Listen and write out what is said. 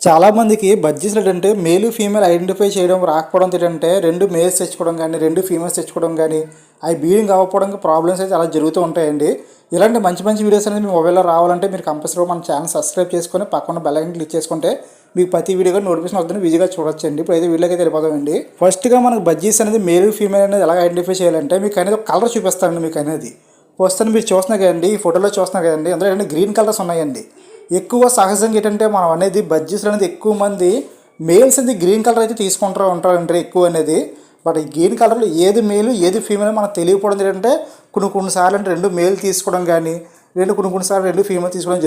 చాలామందికి బడ్జెట్స్ ఏంటంటే మేలు ఫీమేల్ ఐడెంటిఫై చేయడం రాకపోవడం ఏంటంటే రెండు మేల్స్ తెచ్చుకోవడం కానీ రెండు ఫీమేల్స్ తెచ్చుకోవడం కానీ అవి బీడింగ్ అవ్వకపోవడం ప్రాబ్లమ్స్ అయితే అలా జరుగుతూ ఉంటాయండి. ఇలాంటి మంచి మంచి వీడియోస్ అనేది మీ మొబైల్లో రావాలంటే మీరు కంపల్సరీగా మన ఛానల్ సబ్స్క్రైబ్ చేసుకొని పక్కన బెల్ ఐకాన్ క్లిక్ చేసుకుంటే మీకు ప్రతి వీడియోగా నోటిఫికేషన్ వస్తుంది, ఈజీగా చూడొచ్చండి. ఇప్పుడు అయితే వీడియోకి వెళ్ళిపోతామండి. ఫస్ట్గా మనకు బడ్జెట్స్ అనేది మేల్ ఫీమేల్ అనేది ఎలా ఐడెంటిఫై చేయాలంటే మీకు అనేది ఒక కలర్ చూపిస్తానండి. మీకు అనేది వస్తాను మీరు చూస్తున్నారు కదండి, ఈ ఫోటోలో చూస్తున్నారు కదండి, అందులో ఏంటంటే గ్రీన్ కలర్స్ ఉన్నాయండి. ఎక్కువ సహజంగా ఏంటంటే మనం అనేది బడ్జెట్స్ అనేది ఎక్కువ మంది మేల్స్ అనేది గ్రీన్ కలర్ అయితే తీసుకుంటూ ఉంటారంటే ఎక్కువ అనేది. బట్ ఈ గ్రీన్ కలర్లో ఏది మేలు ఏది ఫీమేల్ మనకు తెలియకపోవడం ఏంటంటే కొన్నిసార్లు అంటే రెండు మేల్ తీసుకోవడం కానీ కొన్ని సార్లు రెండు ఫీమేల్ తీసుకోవడం జరుగుతుంది.